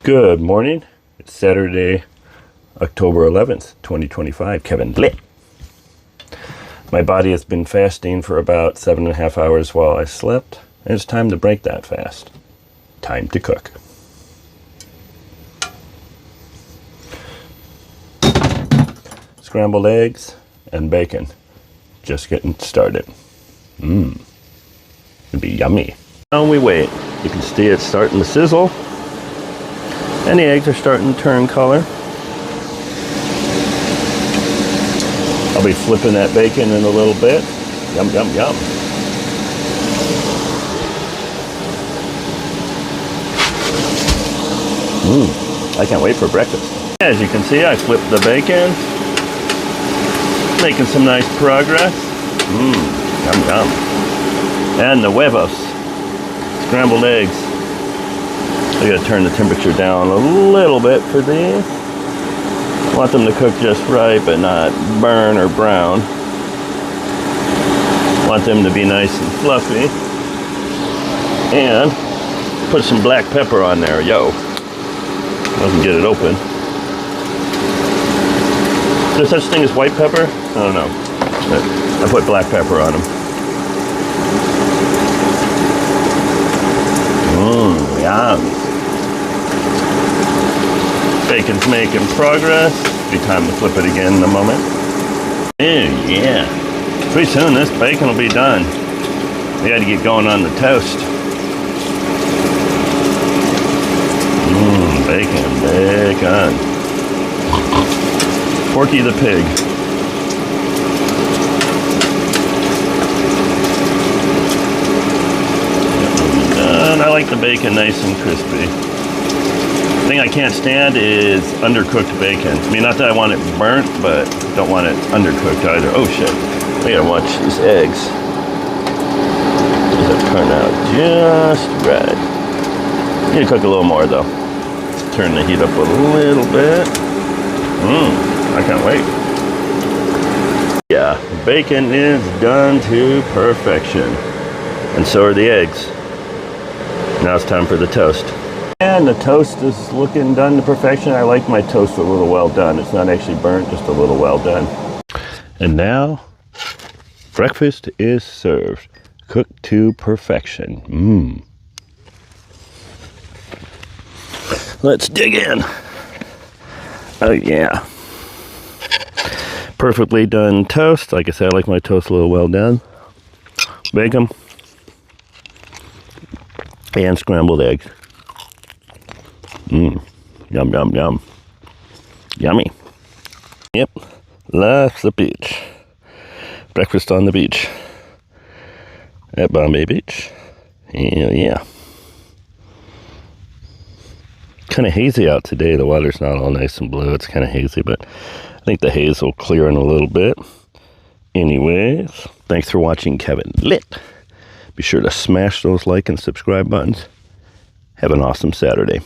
Good morning. It's Saturday, October 11th, 2025. Kevin Lit. My body has been fasting for about 7.5 hours while I slept, and it's time to break that fast. Time to cook. Scrambled eggs and bacon. Just getting started. It'd be yummy. Now we wait. You can see it starting to sizzle. And the eggs are starting to turn color. I'll be flipping that bacon in a little bit. Yum, yum, yum. I can't wait for breakfast. As you can see, I flipped the bacon. Making some nice progress. Yum, yum. And the huevos. Scrambled eggs. I gotta turn the temperature down a little bit for these. I want them to cook just right, but not burn or brown. I want them to be nice and fluffy. And put some black pepper on there, yo. I can get it open. Is there such thing as white pepper? I don't know. I put black pepper on them. Yum. Bacon's making progress. Be time to flip it again in a moment. Oh yeah. Pretty soon this bacon will be done. We got to get going on the toast. Bacon, bacon. Porky the pig. And I like the bacon nice and crispy. The thing I can't stand is undercooked bacon. I mean, not that I want it burnt, but don't want it undercooked either. Oh shit. I gotta watch these eggs. These have turned out just right. Need to cook a little more though. Let's turn the heat up a little bit. I can't wait. Yeah, bacon is done to perfection. And so are the eggs. Now it's time for the toast. And the toast is looking done to perfection. I like my toast a little well done. It's not actually burnt, just a little well done. And now, breakfast is served. Cooked to perfection. Let's dig in. Oh yeah. Perfectly done toast. Like I said, I like my toast a little well done. Bacon. And scrambled eggs. Yum, yum, yum. Yummy. Yep. Left the beach. Breakfast on the beach. At Bombay Beach. Yeah. Kind of hazy out today. The water's not all nice and blue. It's kind of hazy, but I think the haze will clear in a little bit. Anyways, thanks for watching Kevin Lit. Be sure to smash those like and subscribe buttons. Have an awesome Saturday.